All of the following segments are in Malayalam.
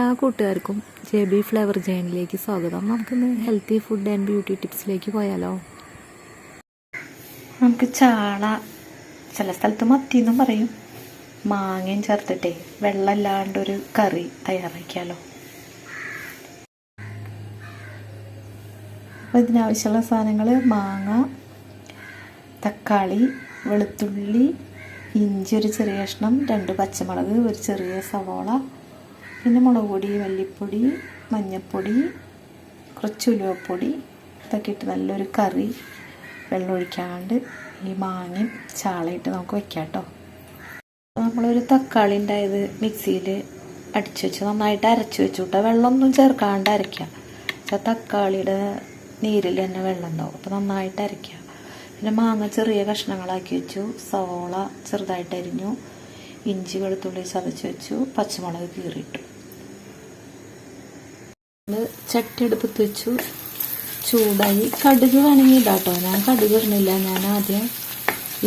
എല്ലാ കൂട്ടുകാർക്കും JB ഫ്ലേവർ ജേണിലേക്ക് സ്വാഗതം. നമുക്കിന്ന് ഹെൽത്തി ഫുഡ് ആൻഡ് ബ്യൂട്ടി ടിപ്സിലേക്ക് പോയാലോ. നമുക്ക് ചാള, ചില സ്ഥലത്ത് മത്തി എന്നും പറയും, മാങ്ങയും ചേർത്തിട്ടേ വെള്ളമില്ലാണ്ടൊരു കറി തയ്യാറാക്കിയാലോ. അപ്പോൾ ഇതിനാവശ്യമുള്ള സാധനങ്ങൾ: മാങ്ങ, തക്കാളി, വെളുത്തുള്ളി, ഇഞ്ചി ഒരു ചെറിയ കഷ്ണം, 2 പച്ചമുളക്, ഒരു ചെറിയ സവോള, പിന്നെ മുളക് പൊടി, മല്ലിപ്പൊടി, മഞ്ഞൾപ്പൊടി, കുറച്ച് ഉലുവപ്പൊടി, ഇതൊക്കെ ഇട്ട് നല്ലൊരു കറി വെള്ളം ഒഴിക്കാണ്ട് ഈ മാങ്ങയും ചാളയിട്ട് നമുക്ക് വയ്ക്കാം കേട്ടോ. നമ്മളൊരു തക്കാളി ഉണ്ടായത് മിക്സിയിൽ അടിച്ചു വെച്ച് നന്നായിട്ട് അരച്ച് വെച്ചു കേട്ടോ. വെള്ളമൊന്നും ചേർക്കാണ്ട് അരയ്ക്കുക. തക്കാളിയുടെ നീരിൽ തന്നെ വെള്ളം ഉണ്ടാവും. അപ്പോൾ നന്നായിട്ട് അരയ്ക്കുക. പിന്നെ മാങ്ങ ചെറിയ കഷ്ണങ്ങളാക്കി വെച്ചു, സവോള ചെറുതായിട്ട് അരിഞ്ഞു, ഇഞ്ചി വെളുത്തുള്ളി ചതച്ച് വെച്ചു, പച്ചമുളക് കീറിയിട്ടു. ചട്ടി അടുപ്പത്ത് വെച്ചു, ചൂടായി. കടുക് വേണമെങ്കിൽ ഇടാം കേട്ടോ. ഞാൻ കടുക് ഇടുന്നില്ല. ഞാൻ ആദ്യം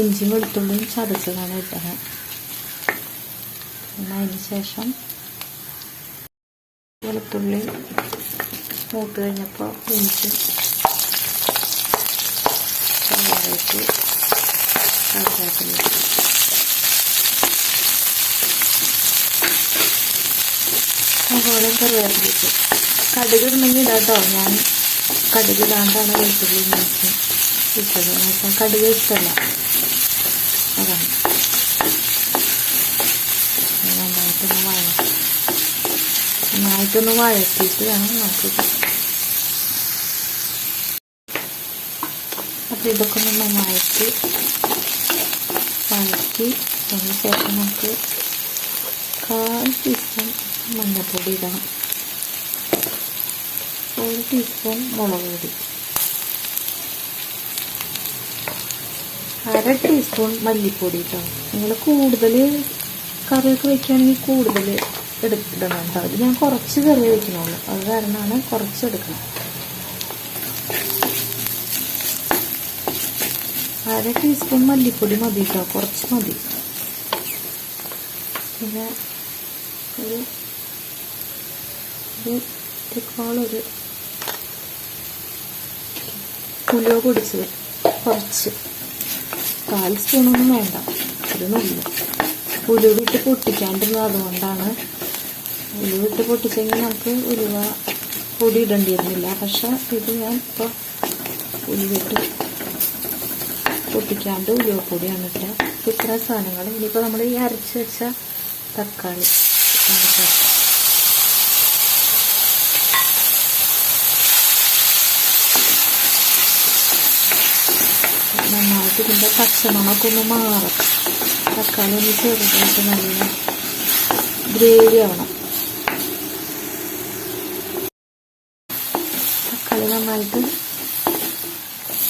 ഇഞ്ചിയും വെളുത്തുള്ളിയും ചതച്ചതാണ് ഇട്ടത്. പിന്നെ അതിന് ശേഷം വെളുത്തുള്ളി മൂത്ത് കഴിഞ്ഞപ്പോൾ ഇഞ്ചി ചെറുതായിട്ട് കറിവേപ്പില അതുപോലെ കറിവേപ്പില കടുക് ഇടണമെങ്കിൽ ഇടാം കേട്ടോ. ഞാൻ കടുക് ഇടാണ്ടാണ് വെളുത്തുള്ളി ഇഞ്ചി ഇട്ടത്. എന്നുവെച്ചാൽ കടുക് ഇഷ്ടമല്ല, അതാണ്. നന്നായിട്ടൊന്ന് വഴറ്റിയിട്ട് വേണം നമുക്കിത്. അപ്പോൾ ഇതൊക്കെ ഒന്ന് നന്നായിട്ട് വഴറ്റി അതിന് ശേഷം നമുക്ക് 1/4 ടീസ്പൂൺ മഞ്ഞൾപ്പൊടി ഇടണം, 1 ടീസ്പൂൺ മുളക് പൊടി, 1/2 ടീസ്പൂൺ മല്ലിപ്പൊടി കേട്ടോ. നിങ്ങൾ കൂടുതൽ കറിയൊക്കെ വയ്ക്കുകയാണെങ്കിൽ കൂടുതൽ ഇടണം കേട്ടോ. ഇത് ഞാൻ കുറച്ച് കറി വയ്ക്കണുള്ളൂ, അത് കാരണമാണ് കുറച്ച് എടുക്കണം. 1/2 ടീസ്പൂൺ മല്ലിപ്പൊടി മതി കേട്ടോ, കുറച്ച് മതി. പിന്നെ ഒരു ഉലുവ പൊടിച്ചത് കുറച്ച്, 1/4 സ്പൂണൊന്നും വേണ്ട, ഒരു നുള്ളു. ഉലുവിട്ട് പൊട്ടിക്കാണ്ടിരുന്നത് അതുകൊണ്ടാണ്. ഉലുവിട്ട് പൊട്ടിച്ചെങ്കിൽ നമുക്ക് ഉലുവ പൊടി ഇടേണ്ടിയിരുന്നില്ല. പക്ഷെ ഇത് ഞാൻ ഇപ്പോൾ ഉലുവിട്ട് പൊട്ടിക്കാണ്ട് ഉലുവപ്പൊടിയാണ് ഇട്ടത്. ഇത്ര സാധനങ്ങൾ. ഇനിയിപ്പോൾ നമ്മൾ ഈ അരച്ച് വെച്ച തക്കാളി ചേർക്കാം. നന്നായിട്ട് ഇതിൻ്റെ പച്ചമണമൊക്കെ ഒന്ന് മാറും. തക്കാളി ഒന്ന് ചെറുതായിട്ട് നല്ല ഗ്രേവി ആവണം. തക്കാളി നന്നായിട്ട്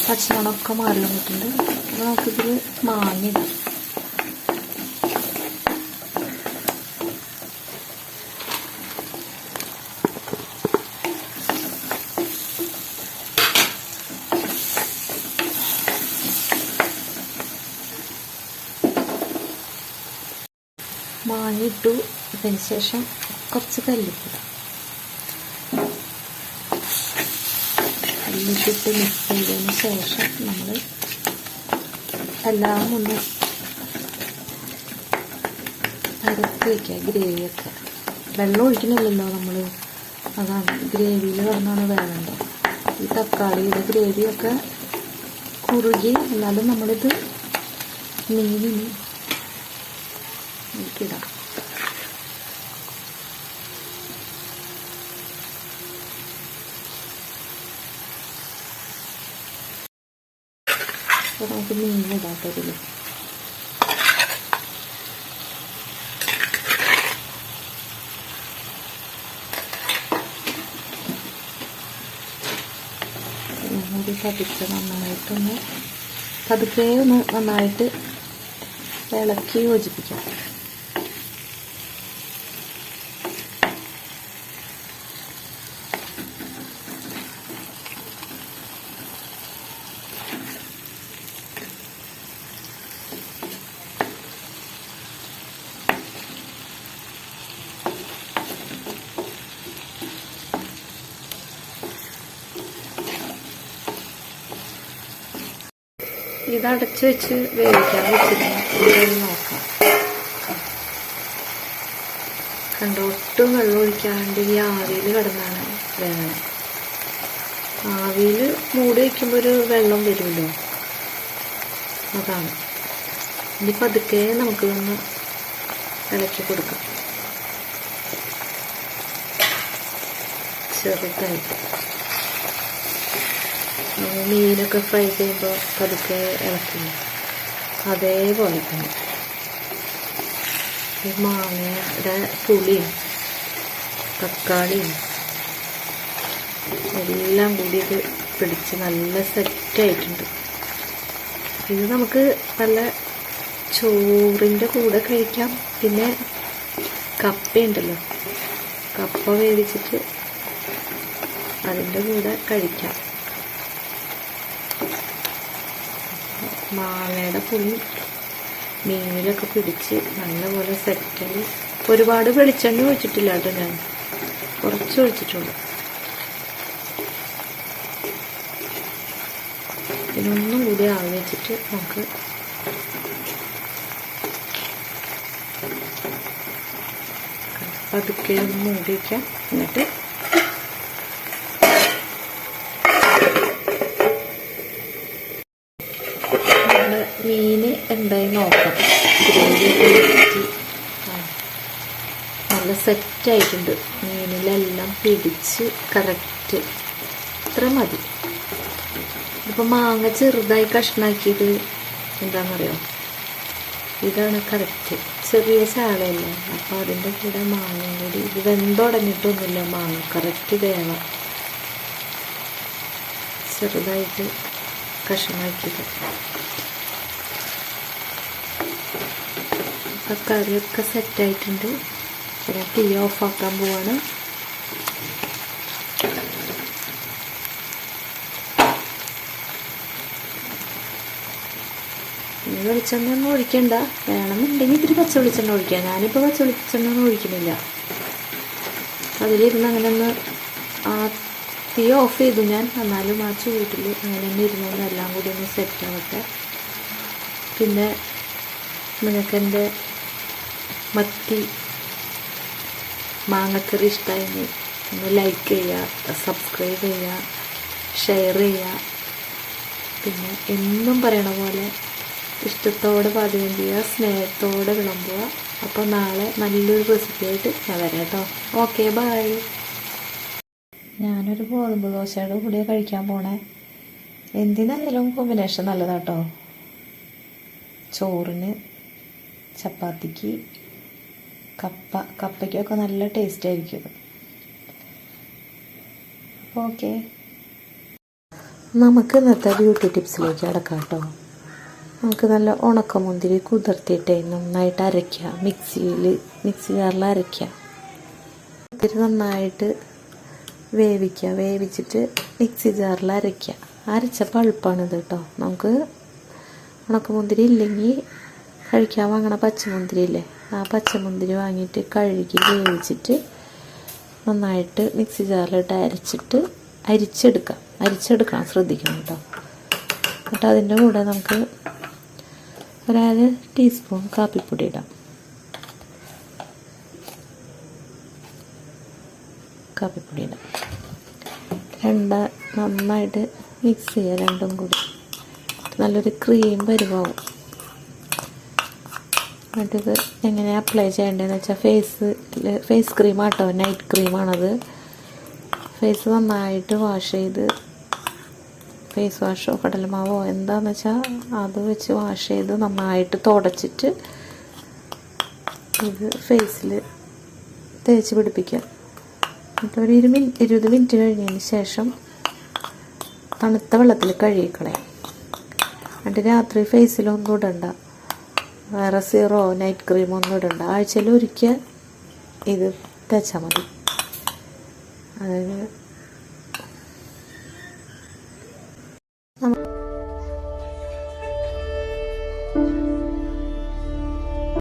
പച്ചമണമൊക്കെ മാറി വന്നിട്ടുണ്ട്. അപ്പോൾ നമുക്കിതിൽ മാങ്ങിയിടാം. മാങ്ങിയിട്ടു. അതിന് ശേഷം കുറച്ച് കല്ലുപ്പിടാം. കല്ലുപ്പിട്ട് മിക്സ് ചെയ്തതിന് ശേഷം നമ്മൾ എല്ലാം ഒന്ന് അരച്ച് വയ്ക്കുക. ഗ്രേവിയൊക്കെ വെള്ളം ഒഴിക്കണില്ലല്ലോ നമ്മൾ, അതാണ് ഗ്രേവിയിൽ കിടന്നാണ് വേവേണ്ടത്. ഈ തക്കാളിയുടെ ഗ്രേവിയൊക്കെ കുറുകി എന്നാലും നമ്മളിത് മീനിന് ഇടാം. അപ്പോൾ നമുക്ക് മീനിടാം ഇതിൽ. ഒരു പതുക്കെ നന്നായിട്ടൊന്ന് പതുക്കെ ഒന്ന് നന്നായിട്ട് ഇളക്കി യോജിപ്പിക്കാം. ഇത് അടച്ചു വെച്ച് വേവിക്കാൻ വെച്ചിരുന്നു. നോക്കാം. കണ്ടോ, ഒട്ടും വെള്ളം ഒഴിക്കാണ്ട് ഈ ആവിയിൽ കിടന്നാണ് വേണം. ആവിയിൽ മൂടി വയ്ക്കുമ്പോൾ ഒരു വെള്ളം വരുമല്ലോ, അതാണ്. ഇനി പതുക്കെ നമുക്ക് ഒന്ന് ഇളക്കി കൊടുക്കാം, ചെറുതായിട്ട്. മീനൊക്കെ ഫ്രൈ ചെയ്യുമ്പോൾ പതുക്കെ ഇളക്കില്ല, അതേപോലെ തന്നെ ഈ മാങ്ങയുടെ പുളിയും തക്കാളിയും എല്ലാം കൂടി ഇത് പിടിച്ച് നല്ല സെറ്റായിട്ടുണ്ട്. ഇത് നമുക്ക് നല്ല ചോറിൻ്റെ കൂടെ കഴിക്കാം. പിന്നെ കപ്പയുണ്ടല്ലോ, കപ്പ വേവിച്ചിട്ട് അതിൻ്റെ കൂടെ കഴിക്കാം. മാങ്ങയുടെ പുളി മീനിലൊക്കെ പിടിച്ച് നല്ലപോലെ സെറ്റായി. ഒരുപാട് വെളിച്ചെണ്ണ ഒഴിച്ചിട്ടില്ല കേട്ടോ, ഞാൻ കുറച്ച് ഒഴിച്ചിട്ടുള്ളൂ. ഇതിനൊന്നും കൂടി ആവി വെച്ചിട്ട് നമുക്ക് പതുക്കെ ഒന്ന് മൂടി വയ്ക്കാം. എന്നിട്ട് മീൻ എന്തായി നോക്കാം. ഗ്രേവി നല്ല സെറ്റായിട്ടുണ്ട്, മീനിലെല്ലാം പിടിച്ച് കറക്റ്റ്. ഇത്ര മതി. ഇപ്പം മാങ്ങ ചെറുതായി കഷ്ണാക്കിയത് എന്താണെന്നറിയോ, ഇതാണ് കറക്റ്റ്. ചെറിയ ചാളയല്ലേ, അപ്പോൾ അതിൻ്റെ കൂടെ മാങ്ങയും കൂടി. ഇത് വെന്തുടങ്ങിയിട്ടൊന്നുമില്ല, മാങ്ങ കറക്റ്റ് വേണം. ചെറുതായിട്ട് കഷ്ണാക്കിയത്. അപ്പം കറിയൊക്കെ സെറ്റായിട്ടുണ്ട്. പിന്നെ തീ ഓഫാക്കാൻ പോവാണ്. ഇനി വെളിച്ചെണ്ണ ഒന്നും ഒഴിക്കണ്ട, വേണമെന്നുണ്ടെങ്കിൽ ഇത്തിരി പച്ച വെളിച്ചെണ്ണ ഒഴിക്കാം. ഞാനിപ്പോൾ പച്ച വെളിച്ചെണ്ണ ഒന്നും ഒഴിക്കുന്നില്ല. അതിലിരുന്ന് അങ്ങനെ ഒന്ന് തീ ഓഫ് ചെയ്തു ഞാൻ. എന്നാലും ആ ചൂട്ടിൽ അങ്ങനെ തന്നെ ഇരുന്നൊന്ന് എല്ലാം കൂടി ഒന്ന് സെറ്റ് ആവട്ടെ. പിന്നെ നിങ്ങൾക്ക് എൻ്റെ മത്തി മാങ്ങക്കറി ഇഷ്ടമായി ഒന്ന് ലൈക്ക് ചെയ്യുക, സബ്സ്ക്രൈബ് ചെയ്യുക, ഷെയർ ചെയ്യുക. പിന്നെ എന്നും പറയണ പോലെ ഇഷ്ടത്തോടെ പാചകം ചെയ്യുക, സ്നേഹത്തോടെ വിളമ്പുക. അപ്പോൾ നാളെ നല്ലൊരു റെസിപ്പിയായിട്ട് ഞാൻ വരാം കേട്ടോ. Okay, bye. ഞാനൊരു ഗോതമ്പ് ദോശയുടെ കൂടെ കഴിക്കാൻ പോണേ. എന്തിനായാലും കോമ്പിനേഷൻ നല്ലതാട്ടോ. ചോറിന്, ചപ്പാത്തിക്ക്, കപ്പയ്ക്കൊക്കെ നല്ല ടേസ്റ്റ് ആയിരിക്കും. ഓക്കെ, നമുക്ക് ഇന്നത്തെ ബ്യൂട്ടി ടിപ്സിലേക്ക് കിടക്കാം കേട്ടോ. നമുക്ക് നല്ല ഉണക്കമുന്തിരി കുതിർത്തിയിട്ട് നന്നായിട്ട് അരയ്ക്കുക. മിക്സി ജാറിൽ അരയ്ക്കുക. ഇത്തിരി നന്നായിട്ട് വേവിക്കുക. വേവിച്ചിട്ട് മിക്സി ജാറിൽ അരയ്ക്കുക. അരച്ച പൾപ്പാണിത് കേട്ടോ. നമുക്ക് ഉണക്കമുന്തിരി ഇല്ലെങ്കിൽ കഴിക്കാൻ വാങ്ങണ പച്ചമുന്തിരി ഇല്ലേ, ആ പച്ചമുന്തിരി വാങ്ങിയിട്ട് കഴുകി വേവിച്ചിട്ട് നന്നായിട്ട് മിക്സി ജാറിലിട്ട് അരിച്ചെടുക്കണം, ശ്രദ്ധിക്കണം കേട്ടോ. എന്നിട്ട് അതിൻ്റെ കൂടെ നമുക്ക് ഒരു ടീസ്പൂൺ കാപ്പിപ്പൊടി ഇടാം. നന്നായിട്ട് മിക്സ് ചെയ്യുക. രണ്ടും കൂടി നല്ലൊരു ക്രീം പരുവാകും. എന്നിട്ടിത് എങ്ങനെ അപ്ലൈ ചെയ്യേണ്ടതെന്ന് വെച്ചാൽ ഫേസ് ക്രീമാട്ടോ, നൈറ്റ് ക്രീമാണത്. ഫേസ് നന്നായിട്ട് വാഷ് ചെയ്ത്, ഫേസ് വാഷോ കടലമാവോ എന്താണെന്ന് വെച്ചാൽ അത് വെച്ച് വാഷ് ചെയ്ത് നന്നായിട്ട് തുടച്ചിട്ട് ഇത് ഫേസിൽ തേച്ച് പിടിപ്പിക്കുക. എന്നിട്ട് ഒരു 20 മിനിറ്റ് കഴിഞ്ഞതിന് ശേഷം തണുത്ത വെള്ളത്തിൽ കഴുകിക്കളയാം. എന്നിട്ട് രാത്രി ഫേസിലൊന്നും ഇടണ്ട, വേറെ സീറോ നൈറ്റ് ക്രീം ഒന്നും ഇടണ്ട. ആഴ്ചയിൽ ഒരിക്കൽ ഇത് തേച്ചാൽ മതി. അതായത്